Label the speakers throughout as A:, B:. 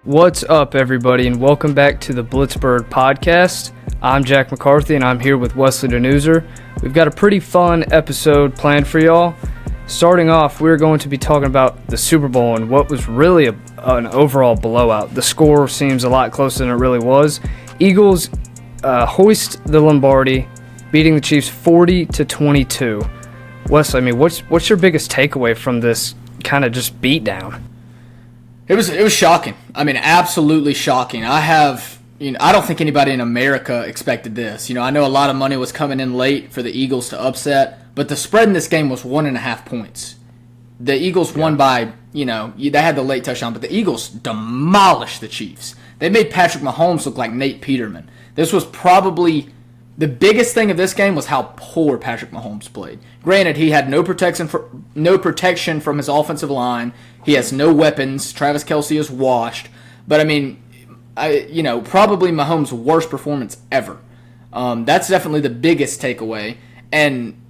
A: What's up, everybody, and welcome back to the Blitz Bird Podcast. I'm Jack McCarthy, and I'm here with Wesley Denuser. We've got a pretty fun episode planned for y'all. Starting off, we're going to be talking about the Super Bowl and what was really an overall blowout. The score seems a lot closer than it really was. Eagles hoist the Lombardi, beating the Chiefs 40-22. Wesley, I mean, what's your biggest takeaway from this kind of just beatdown?
B: It was shocking. I mean, absolutely shocking. I don't think anybody in America expected this. I know a lot of money was coming in late for the Eagles to upset, but the spread in this game was 1.5 points. The Eagles won by, they had the late touchdown, but the Eagles demolished the Chiefs. They made Patrick Mahomes look like Nate Peterman. This was probably the biggest thing of this game was how poor Patrick Mahomes played. Granted, he had no protection from his offensive line. He has no weapons. Travis Kelce is washed. But, I mean, probably Mahomes' worst performance ever. That's definitely the biggest takeaway. And,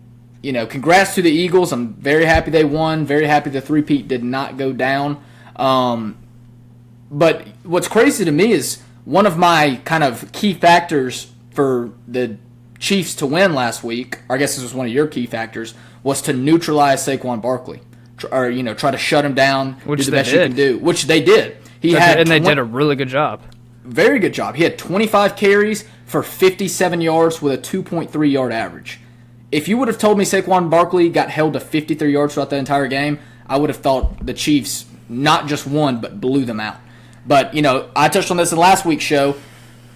B: congrats to the Eagles. I'm very happy they won. Very happy the three-peat did not go down. But what's crazy to me is one of my kind of key factors for the Chiefs to win last week, or I guess this was one of your key factors, was to neutralize Saquon Barkley. Or, try to shut him down,
A: which
B: do the best you can do, which they did.
A: They did a really good job.
B: Very good job. He had 25 carries for 57 yards with a 2.3 yard average. If you would have told me Saquon Barkley got held to 53 yards throughout the entire game, I would have thought the Chiefs not just won, but blew them out. But, I touched on this in last week's show.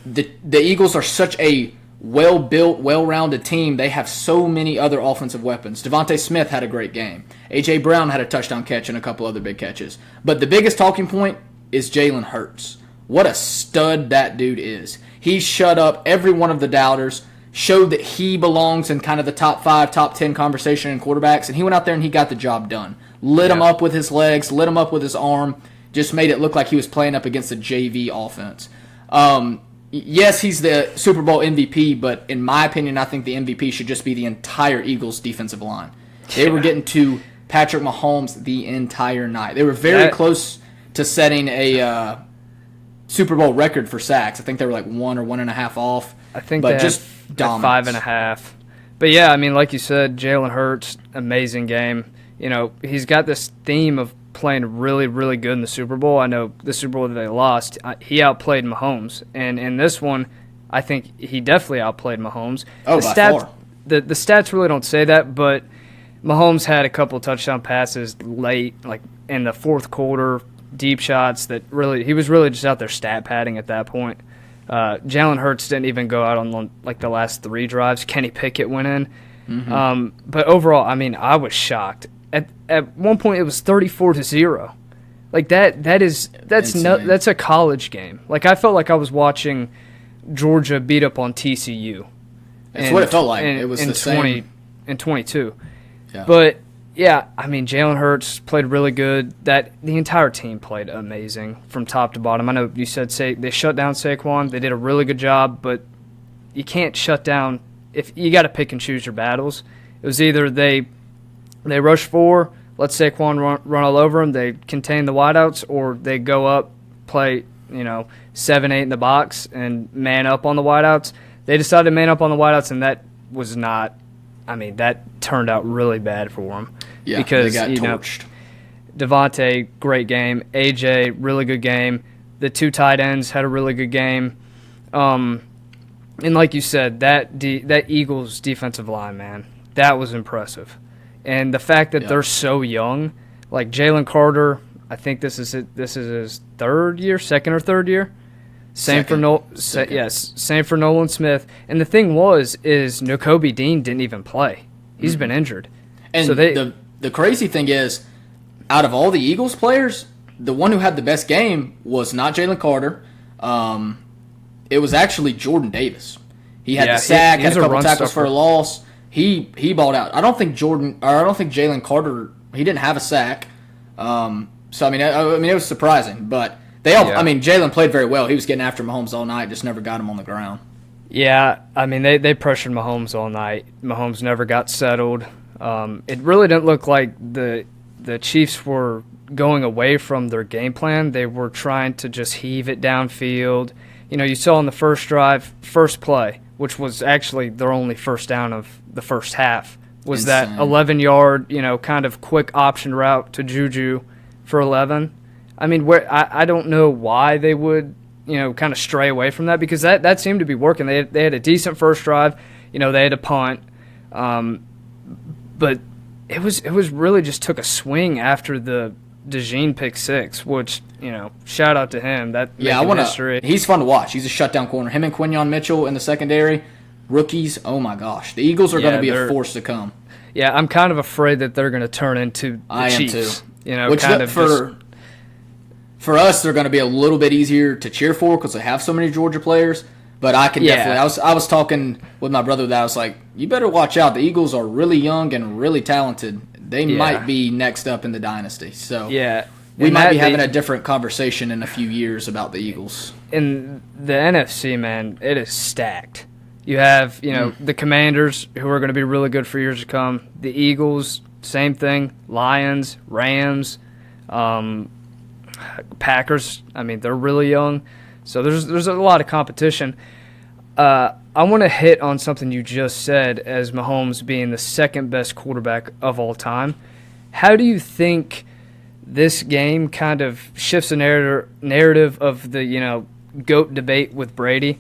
B: The Eagles are such a well-built, well-rounded team. They have so many other offensive weapons. Devontae Smith had a great game. A.J. Brown had a touchdown catch and a couple other big catches. But the biggest talking point is Jalen Hurts. What a stud that dude is. He shut up every one of the doubters, showed that he belongs in kind of the top 5, top 10 conversation in quarterbacks, and he went out there and he got the job done. Lit him up with his legs, lit him up with his arm, just made it look like he was playing up against a JV offense. Yes, he's the Super Bowl MVP, but in my opinion, I think the MVP should just be the entire Eagles defensive line. They were getting to Patrick Mahomes the entire night. They were very close to setting a Super Bowl record for sacks. I think they were like 1 or 1.5 off.
A: I think
B: but
A: they
B: just dominance.
A: 5.5. But yeah, I mean, like you said, Jalen Hurts, amazing game. He's got this theme of playing really, really good in the Super Bowl. I know the Super Bowl that they lost, he outplayed Mahomes. And in this one, I think he definitely outplayed Mahomes.
B: Oh, by far.
A: The stats really don't say that, but Mahomes had a couple touchdown passes late, like in the fourth quarter, deep shots that really, he was really just out there stat padding at that point. Jalen Hurts didn't even go out on like the last 3 drives. Kenny Pickett went in. Mm-hmm. But overall, I mean, I was shocked. At one point, it was 34-0. Like that's a college game. Like I felt like I was watching Georgia beat up on TCU.
B: That's what it felt like. It was the same
A: in 22.
B: Yeah.
A: But yeah, I mean, Jalen Hurts played really good. The entire team played amazing from top to bottom. I know you said they shut down Saquon. They did a really good job, but you can't shut down if you got to pick and choose your battles. It was either they rush 4, let Saquon run all over them, they contain the wideouts, or they go up, play 7-8 in the box and man up on the wideouts. They decided to man up on the wideouts, and that was not. I mean, that turned out really bad for them.
B: Yeah,
A: because
B: they got torched.
A: Devontae, great game. AJ, really good game. The 2 tight ends had a really good game. And like you said, that Eagles defensive line, man, that was impressive. And the fact that they're so young, like Jalen Carter, I think this is his second or third year. Same for Nolan Smith. And the thing is Nakobe Dean didn't even play. He's been injured.
B: And so the crazy thing is, out of all the Eagles players, the one who had the best game was not Jalen Carter. It was actually Jordan Davis. He had the sack, had a couple tackles for a loss. He balled out. I don't think Jalen Carter, he didn't have a sack. So I mean it was surprising, but Jalen played very well. He was getting after Mahomes all night, just never got him on the ground.
A: Yeah, I mean they pressured Mahomes all night. Mahomes never got settled. It really didn't look like the Chiefs were going away from their game plan. They were trying to just heave it downfield. You saw on the first drive, first play, which was actually their only first down of the first half, was
B: Insane.
A: that 11-yard, kind of quick option route to Juju for 11. I mean, I don't know why they would, kind of stray away from that, because that seemed to be working. They had a decent first drive. They had a punt. But it was really just took a swing after the DeJean pick six, which, shout out to him. That history.
B: He's fun to watch. He's a shutdown corner. Him and Quinyon Mitchell in the secondary, rookies. Oh my gosh, the Eagles are going to be a force to come.
A: Yeah, I'm kind of afraid that they're going to turn into the Chiefs.
B: Am too. For us, they're going to be a little bit easier to cheer for because they have so many Georgia players. But I can definitely. I was talking with my brother that I was like, you better watch out. The Eagles are really young and really talented. They might be next up in the dynasty. So we might be having a different conversation in a few years about the Eagles.
A: In the NFC, man, it is stacked. You have the Commanders, who are going to be really good for years to come. The Eagles, same thing. Lions, Rams, Packers. I mean, they're really young. So there's a lot of competition. I want to hit on something you just said as Mahomes being the second best quarterback of all time. How do you think this game kind of shifts the narrative of the GOAT debate with Brady?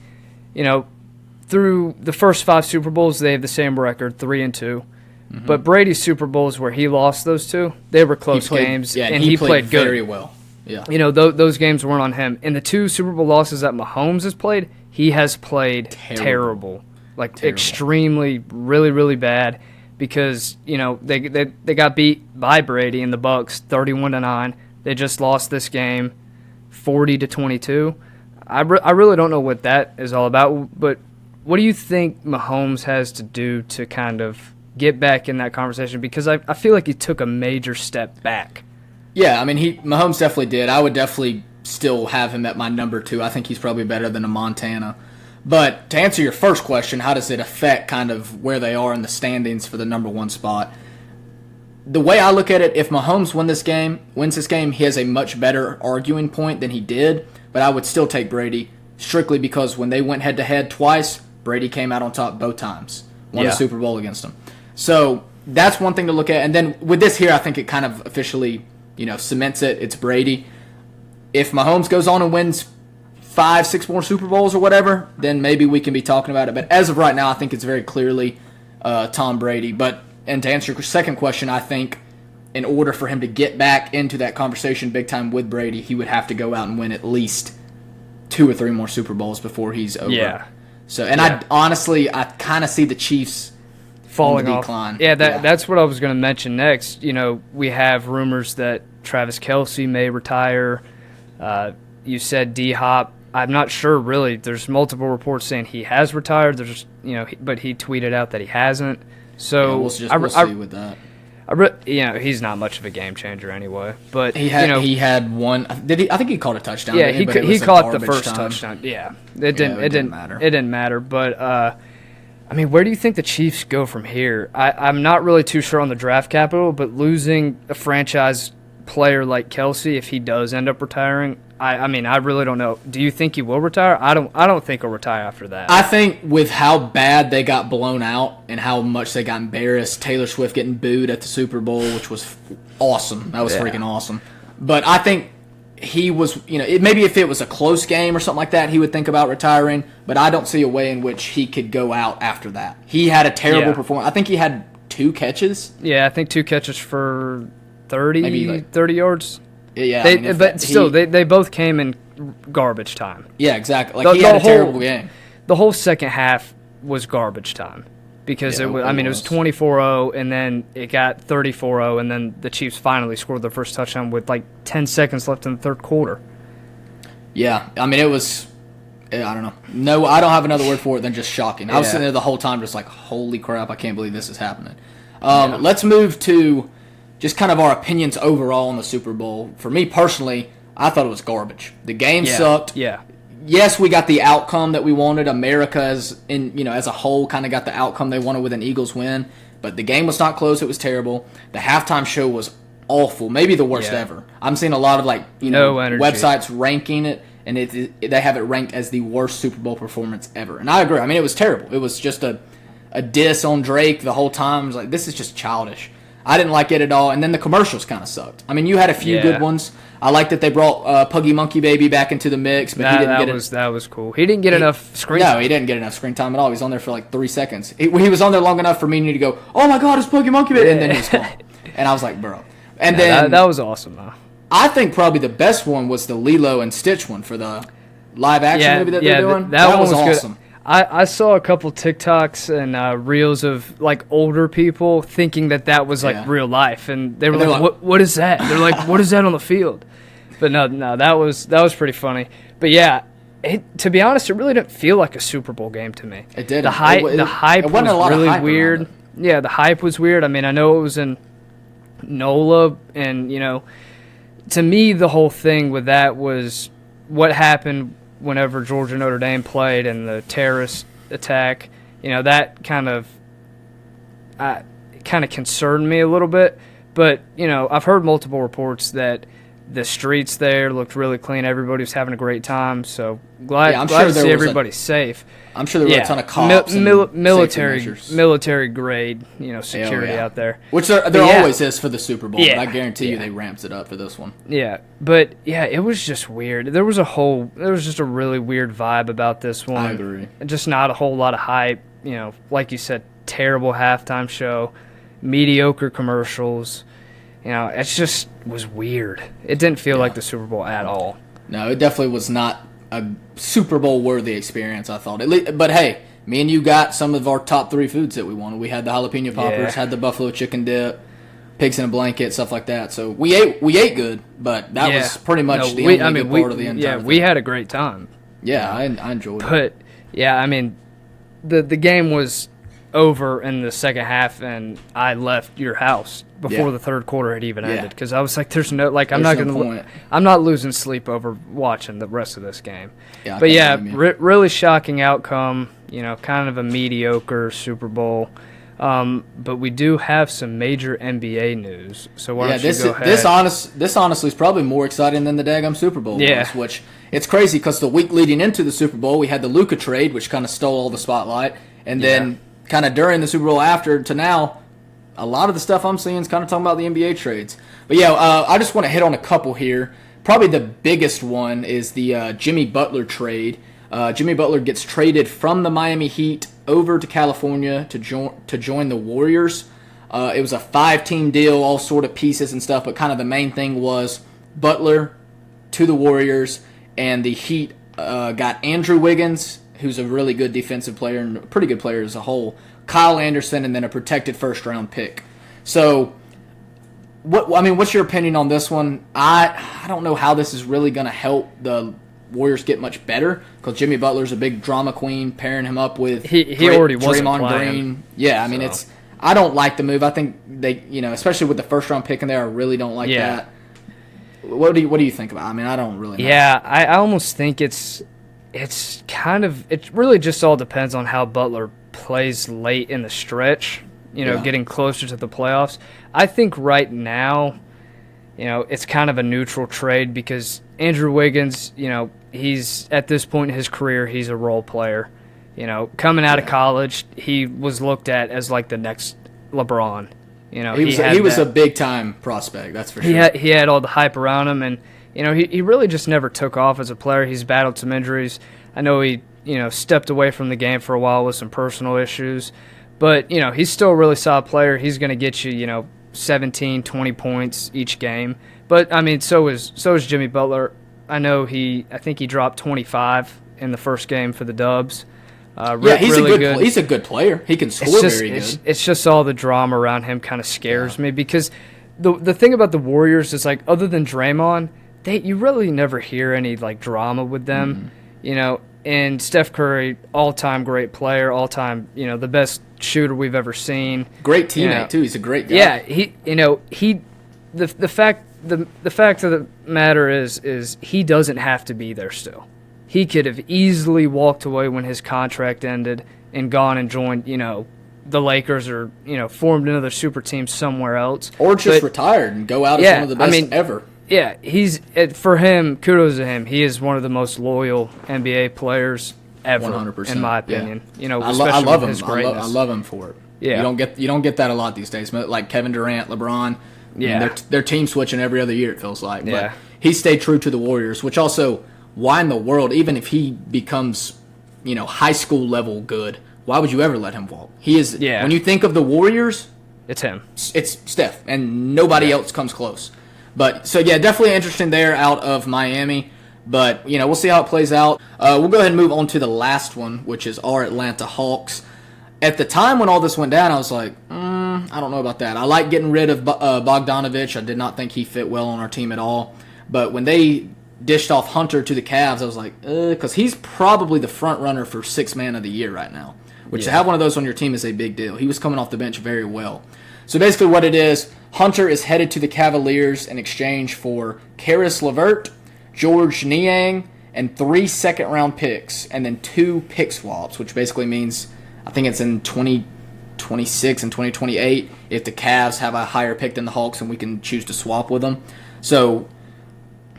A: Through the first 5 Super Bowls, they have the same record, 3-2. Mm-hmm. But Brady's Super Bowls where he lost those 2, they were close games, and he played good.
B: Very well. Yeah.
A: Those games weren't on him. In the 2 Super Bowl losses that Mahomes has played, he has played terrible. Extremely, really, really bad, because they got beat by Brady and the Bucs 31-9. They just lost this game 40-22. I really don't know what that is all about. But what do you think Mahomes has to do to kind of get back in that conversation? Because I feel like he took a major step back.
B: Yeah, I mean, Mahomes definitely did. I would definitely still have him at my number 2. I think he's probably better than a Montana. But to answer your first question, how does it affect kind of where they are in the standings for the number 1 spot? The way I look at it, if Mahomes wins this game, he has a much better arguing point than he did. But I would still take Brady, strictly because when they went head-to-head twice, Brady came out on top both times. Won a Super Bowl against them. So that's one thing to look at. And then with this here, I think it kind of officially cements it. It's Brady. If Mahomes goes on and wins 5, 6 more Super Bowls or whatever, then maybe we can be talking about it. But as of right now, I think it's very clearly Tom Brady. And to answer your second question, I think in order for him to get back into that conversation big time with Brady, he would have to go out and win at least 2 or 3 more Super Bowls before he's over.
A: Yeah.
B: So, I honestly kind of see the Chiefs falling off. Decline.
A: Yeah, that's what I was going to mention next. We have rumors that Travis Kelce may retire. You said D-Hop. I'm not sure, really. There's multiple reports saying he has retired. There's, but he tweeted out that he hasn't. So
B: we'll see with that.
A: He's not much of a game changer anyway. But
B: he had one. Did he? I think he caught a touchdown.
A: Yeah, he caught the first touchdown. Yeah, it didn't matter. It didn't matter. But where do you think the Chiefs go from here? I'm not really too sure on the draft capital, but losing a franchise player like Kelce, if he does end up retiring, I really don't know. Do you think he will retire? I don't think he'll retire after that.
B: I think with how bad they got blown out and how much they got embarrassed, Taylor Swift getting booed at the Super Bowl, which was awesome. That was freaking awesome. But I think he was, maybe if it was a close game or something like that, he would think about retiring. But I don't see a way in which he could go out after that. He had a terrible performance. I think he had 2 catches.
A: Yeah, I think 2 catches for 30 yards.
B: Yeah,
A: they both came in garbage time.
B: Yeah, exactly. He had a terrible game.
A: The whole second half was garbage time because it was 24-0, and then it got 34-0, and then the Chiefs finally scored their first touchdown with 10 seconds left in the third quarter.
B: Yeah, it was. I don't know. No, I don't have another word for it than just shocking. I was sitting there the whole time just like, holy crap, I can't believe this is happening. Let's move to just kind of our opinions overall on the Super Bowl. For me personally, I thought it was garbage. The game sucked.
A: Yeah.
B: Yes, we got the outcome that we wanted. America as a whole kind of got the outcome they wanted with an Eagles win. But the game was not close. It was terrible. The halftime show was awful, maybe the worst ever. I'm seeing a lot of websites ranking it, and they have it ranked as the worst Super Bowl performance ever. And I agree. I mean, it was terrible. It was just a diss on Drake the whole time. It was like, this is just childish. I didn't like it at all. And then the commercials kind of sucked. I mean, you had a few good ones. I like that they brought Puggy Monkey Baby back into the mix, but he didn't get it.
A: That was cool. He didn't get enough screen time.
B: No, he didn't get enough screen time at all. He was on there for like 3 seconds. He was on there long enough for me to go, oh my God, it's Puggy Monkey Baby, and then he was gone. And I was like, bro. And then
A: that was awesome, though.
B: I think probably the best one was the Lilo and Stitch one for the live action movie that they're doing.
A: That one was
B: awesome.
A: Good. I saw a couple TikToks and reels of like older people thinking that was like real life, and they were like, "What is that?" They're like, "What is that on the field?" But no, that was pretty funny. But yeah, to be honest, it really didn't feel like a Super Bowl game to me.
B: It did.
A: The hype was really weird. Yeah, the hype was weird. I mean, I know it was in NOLA, and to me, the whole thing with that was what happened whenever Georgia Notre Dame played and the terrorist attack. That kind of concerned me a little bit. But I've heard multiple reports that the streets there looked really clean. Everybody was having a great time. So glad to see everybody's safe.
B: I'm sure there were a ton of cops
A: military grade, security out there.
B: Which there always is for the Super Bowl. But I guarantee you they ramped it up for this one.
A: Yeah, but it was just weird. There was just a really weird vibe about this one.
B: I agree.
A: Just not a whole lot of hype. Like you said, terrible halftime show, mediocre commercials. It just was weird. It didn't feel like the Super Bowl at all.
B: No, it definitely was not a Super Bowl worthy experience, I thought. But hey, me and you got some of our top 3 foods that we wanted. We had the jalapeno poppers, had the buffalo chicken dip, pigs in a blanket, stuff like that. So we ate good, but that was pretty much the only good part of the entire thing.
A: We had a great time.
B: Yeah, I enjoyed it.
A: But yeah, I mean, the game was over in the second half, and I left your house before the third quarter had even ended, because I was like, I'm not losing sleep over watching the rest of this game.
B: Yeah,
A: but yeah, really shocking outcome. Kind of a mediocre Super Bowl. But we do have some major NBA news. So why don't you go ahead?
B: This honestly is probably more exciting than the daggum Super Bowl was, which it's crazy because the week leading into the Super Bowl, we had the Luka trade, which kind of stole all the spotlight, and then kind of during the Super Bowl after to now, a lot of the stuff I'm seeing is kind of talking about the NBA trades. But yeah, I just want to hit on a couple here. Probably the biggest one is the Jimmy Butler trade. Jimmy Butler gets traded from the Miami Heat over to California to join the Warriors. It was a 5-team deal, all sort of pieces and stuff, but kind of the main thing was Butler to the Warriors, and the Heat got Andrew Wiggins, who's a really good defensive player and a pretty good player as a whole, Kyle Anderson, and then a protected first-round pick. So, what's your opinion on this one? I don't know how this is really going to help the Warriors get much better, because Jimmy Butler's a big drama queen, pairing him up with
A: already wasn't
B: Draymond
A: playing.
B: Green. Yeah, I mean, I don't like the move. I think they, especially with the first-round pick in there, I really don't like that. What do you think about it? I mean, I don't really know.
A: Yeah, I almost think it really just all depends on how Butler plays late in the stretch, getting closer to the playoffs. I think right now, it's kind of a neutral trade because Andrew Wiggins, he's at this point in his career, he's a role player. Coming out of college, he was looked at as like the next LeBron.
B: He was a big time prospect, that's for sure.
A: He had all the hype around him, and he really just never took off as a player. He's battled some injuries. I know he stepped away from the game for a while with some personal issues, but he's still a really solid player. He's going to get you 17, 20 points each game. But I mean, so is Jimmy Butler. I think he dropped 25 in the first game for the Dubs.
B: He's a good player. He can score very good.
A: It's just all the drama around him kind of scares me, because the thing about the Warriors is, like, other than Draymond, you really never hear any like drama with them. And Steph Curry, all-time great player, all-time, the best shooter we've ever seen.
B: Great teammate too. He's a great guy.
A: Yeah, the fact of the matter is he doesn't have to be there still. He could have easily walked away when his contract ended and gone and joined, the Lakers or formed another super team somewhere else,
B: or just retired and go out as one of the best ever.
A: Yeah, for him. Kudos to him. He is one of the most loyal NBA players ever,
B: 100%,
A: in my opinion.
B: Yeah.
A: Especially
B: I love
A: with
B: him.
A: his greatness.
B: I love him for it.
A: Yeah,
B: you don't get that a lot these days. Like Kevin Durant, LeBron.
A: Yeah,
B: I mean, they're team switching every other year. It feels like.
A: Yeah,
B: but he stayed true to the Warriors, which also, why in the world, even if he becomes, high school level good, why would you ever let him walk? He is. Yeah. When you think of the Warriors,
A: it's him.
B: It's Steph, and nobody else comes close. But so yeah, definitely interesting there out of Miami. But we'll see how it plays out. We'll go ahead and move on to the last one, which is our Atlanta Hawks. At the time when all this went down, I was like, I don't know about that. I like getting rid of Bogdanovich. I did not think he fit well on our team at all. But when they dished off Hunter to the Cavs, I was like, because he's probably the front runner for Sixth Man of the Year right now. Which to have one of those on your team is a big deal. He was coming off the bench very well. So basically what it is, Hunter is headed to the Cavaliers in exchange for Karis LeVert, George Niang, and 3 second-round picks, and then 2 pick swaps, which basically means I think it's in 2026 and 2028 if the Cavs have a higher pick than the Hawks and we can choose to swap with them. So,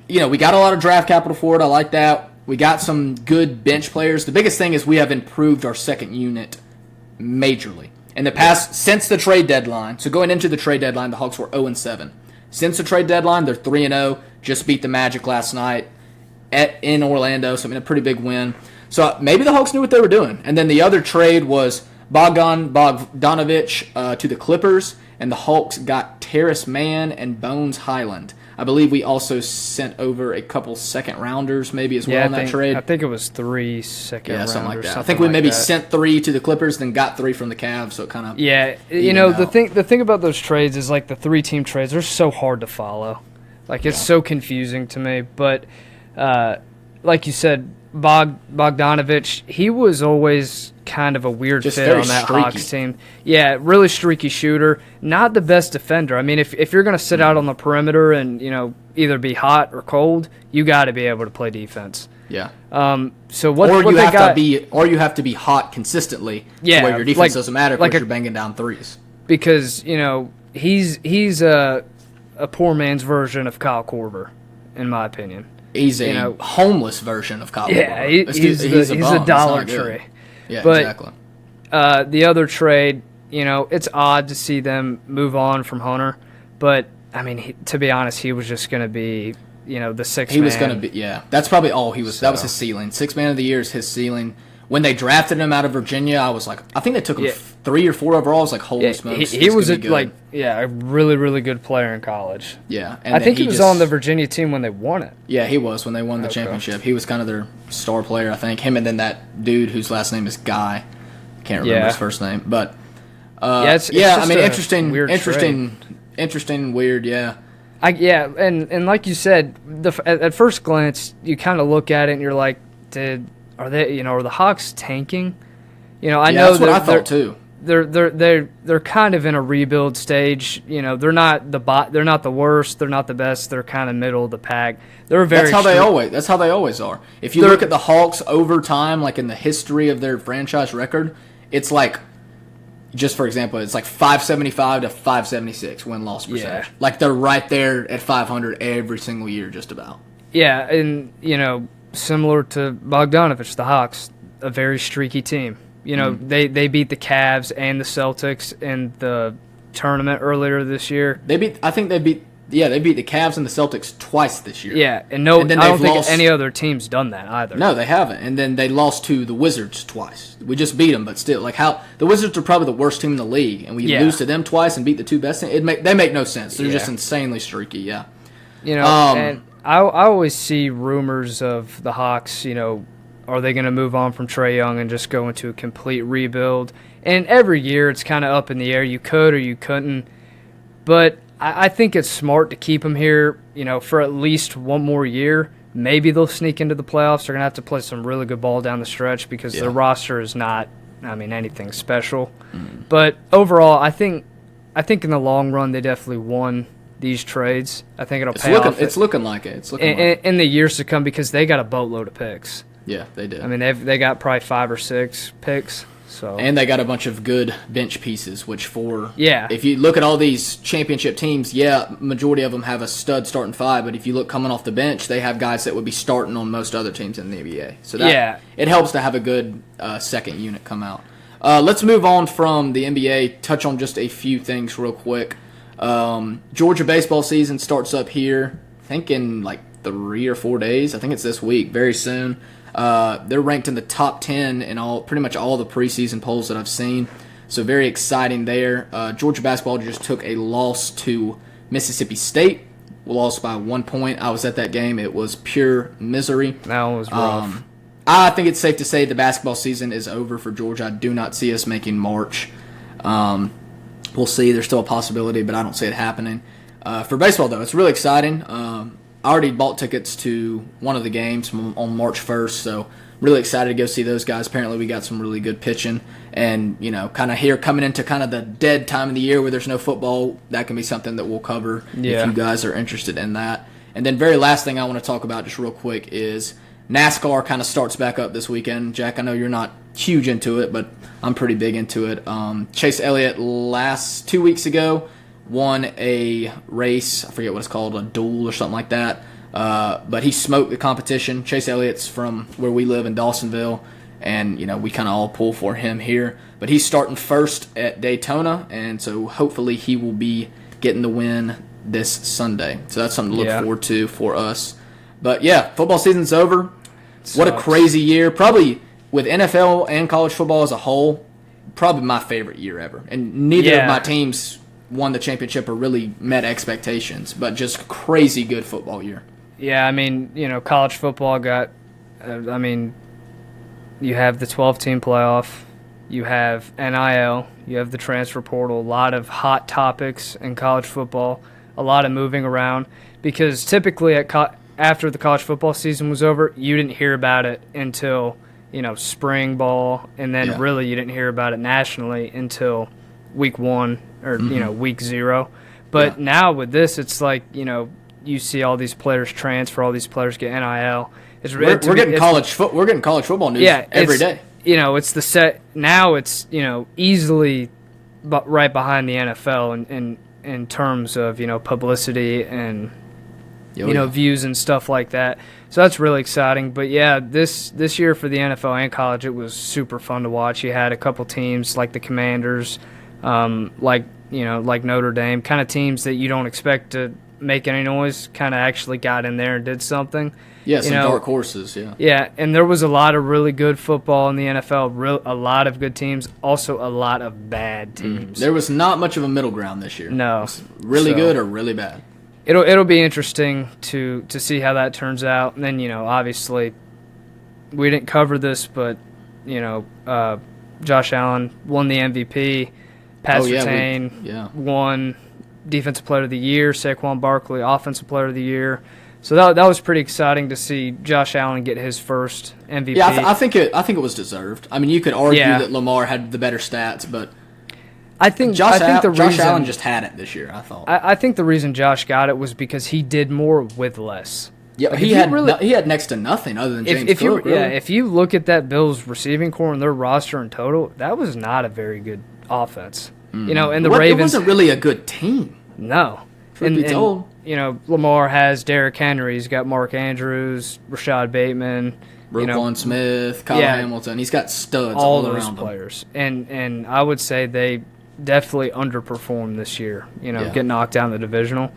B: we got a lot of draft capital for it. I like that. We got some good bench players. The biggest thing is we have improved our second unit majorly. In the past, since the trade deadline, so going into the trade deadline, the Hawks were 0-7. Since the trade deadline, they're 3-0, just beat the Magic last night in Orlando, so a pretty big win. So maybe the Hawks knew what they were doing. And then the other trade was Bogdanovich to the Clippers, and the Hawks got Terrace Mann and Bones Highland. I believe we also sent over a couple second-rounders maybe as well in that trade.
A: I think it was 3 second-rounders.
B: Something like that. I think we maybe sent 3 to the Clippers, then got 3 from the Cavs, so it kind of
A: the thing about those trades is like the 3-team trades, they're so hard to follow. Like it's so confusing to me. But like you said, Bogdanovich, he was always kind of a weird fit on that
B: streaky
A: Hawks team. Yeah, really streaky shooter. Not the best defender. I mean, if you're going to sit out on the perimeter and, either be hot or cold, you got to be able to play defense.
B: Yeah.
A: So what
B: you
A: they
B: have
A: got,
B: to be, or you have to be hot consistently,
A: yeah,
B: where your defense doesn't matter because you're banging down threes.
A: Because he's a poor man's version of Kyle Korver, in my opinion.
B: He's a homeless version of Kyle Korver.
A: Yeah, he's a Dollar Tree.
B: Yeah,
A: but,
B: exactly.
A: The other trade, it's odd to see them move on from Hunter, but I mean, to be honest, he was just going to be, the sixth man.
B: He was going to be, yeah. That's probably all he was. So. That was his ceiling. Sixth man of the year is his ceiling. When they drafted him out of Virginia, I was like, I think they took him 3 or 4 overall. I was like, holy smokes.
A: He was a really, really good player in college.
B: Yeah.
A: And I think he was on the Virginia team when they won it.
B: Yeah, he was when they won the championship. He was kind of their star player, I think. Him and then that dude whose last name is Guy. Can't remember his first name. But, interesting, weird, yeah.
A: And like you said, at first glance, you kind of look at it and you're like, are the Hawks tanking? I know
B: that's what I thought too.
A: They're kind of in a rebuild stage. They're not the worst. They're not the best. They're kind of middle of the pack. That's
B: how they always are. If you look at the Hawks over time, like in the history of their franchise record, it's like, just for example, it's like 575 to 576 win-loss percentage. Yeah. Like they're right there at 500 every single year, just about.
A: Yeah, and similar to Bogdanovich, the Hawks, a very streaky team. They beat the Cavs and the Celtics in the tournament earlier this year.
B: They beat the Cavs and the Celtics twice this year.
A: Yeah, and I don't think any other team's done that either.
B: No, they haven't. And then they lost to the Wizards twice. We just beat them, but still, the Wizards are probably the worst team in the league, and we lose to them twice and beat the 2 best. They make no sense. They're just insanely streaky. Yeah.
A: And I always see rumors of the Hawks, are they going to move on from Trae Young and just go into a complete rebuild? And every year it's kind of up in the air. You could or you couldn't. But I think it's smart to keep him here, for at least one more year. Maybe they'll sneak into the playoffs. They're going to have to play some really good ball down the stretch because their roster is not, anything special. Mm. But overall, I think in the long run they definitely won these trades. I think it'll pay off.
B: It's looking like it.
A: In the years to come because they got a boatload of picks.
B: Yeah, they did.
A: They got probably 5 or 6 picks. So
B: And they got a bunch of good bench pieces, which
A: Yeah.
B: if you look at all these championship teams, majority of them have a stud starting five, but if you look coming off the bench, they have guys that would be starting on most other teams in the NBA. So it helps to have a good second unit come out. Let's move on from the NBA, touch on just a few things real quick. Georgia baseball season starts up here, I think in like 3 or 4 days. I think it's this week, very soon. They're ranked in the top 10 in pretty much all the preseason polls that I've seen. So very exciting there. Georgia basketball just took a loss to Mississippi State. We lost by 1 point. I was at that game. It was pure misery.
A: That one was rough.
B: I think it's safe to say the basketball season is over for Georgia. I do not see us making March. We'll see. There's still a possibility, but I don't see it happening. For baseball, though, it's really exciting. I already bought tickets to one of the games on March 1st, so really excited to go see those guys. Apparently, we got some really good pitching. And, kind of here coming into kind of the dead time of the year where there's no football, that can be something that we'll cover if you guys are interested in that. And then very last thing I want to talk about just real quick is NASCAR kind of starts back up this weekend. Jack, I know you're not huge into it, but I'm pretty big into it. Chase Elliott 2 weeks ago won a race. I forget what it's called, a duel or something like that. But he smoked the competition. Chase Elliott's from where we live in Dawsonville, and we kind of all pull for him here. But he's starting first at Daytona, and so hopefully he will be getting the win this Sunday. So that's something to look forward to for us. But yeah, football season's over. What a crazy year. Probably with NFL and college football as a whole, probably my favorite year ever. And neither of my teams won the championship or really met expectations, but just crazy good football year.
A: Yeah, I mean, college football got, you have the 12-team playoff, you have NIL, you have the transfer portal, a lot of hot topics in college football, a lot of moving around, because typically after the college football season was over, you didn't hear about it until, spring ball, and then really you didn't hear about it nationally until week 1 or, week 0. But now with this, it's like, you see all these players transfer, all these players get NIL.
B: We're getting college football news every day.
A: It's the set now. It's easily, but right behind the NFL in terms of publicity and views and stuff like that. So that's really exciting. But yeah, this year for the NFL and college, it was super fun to watch. You had a couple teams like the Commanders, like Notre Dame, kind of teams that you don't expect to make any noise, kind of actually got in there and did something.
B: Yeah, some dark horses, yeah.
A: Yeah, and there was a lot of really good football in the NFL, a lot of good teams, also a lot of bad teams.
B: There was not much of a middle ground this year.
A: No.
B: It was really good or really bad.
A: It'll be interesting to see how that turns out. And then, obviously, we didn't cover this, but, Josh Allen won the MVP. Pat Surtain won Defensive Player of the Year. Saquon Barkley, Offensive Player of the Year. So that was pretty exciting to see Josh Allen get his first MVP.
B: Yeah, I think it was deserved. I mean, you could argue that Lamar had the better stats, but I think Josh Allen just had it this year. I thought.
A: I think the reason Josh got it was because he did more with less.
B: Yeah, like he had next to nothing other than James Cook.
A: If you look at that Bills receiving core and their roster in total, that was not a very good offense. And the Ravens.
B: It wasn't really a good team.
A: No.
B: Truth be told.
A: Lamar has Derrick Henry. He's got Mark Andrews, Rashad Bateman,
B: Roquan Smith, Kyle Hamilton. He's got studs
A: all
B: around
A: those
B: him.
A: players. And I would say they definitely underperformed this year, get knocked down in the divisional.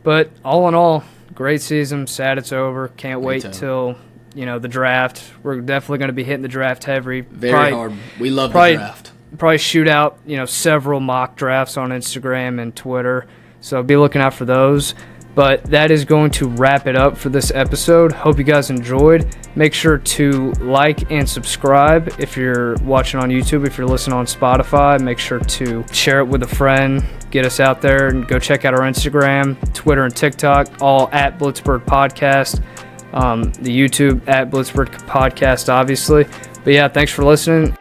A: But all in all, great season. Sad it's over. Can't wait till, the draft. We're definitely going to be hitting the draft heavy.
B: Very hard. We love the draft.
A: Probably shoot out, several mock drafts on Instagram and Twitter. So be looking out for those. But that is going to wrap it up for this episode. Hope you guys enjoyed. Make sure to like and subscribe if you're watching on YouTube. If you're listening on Spotify, make sure to share it with a friend. Get us out there and go check out our Instagram, Twitter, and TikTok, all at Blitz Bird Podcast. The YouTube at Blitz Bird Podcast, obviously. But yeah, thanks for listening,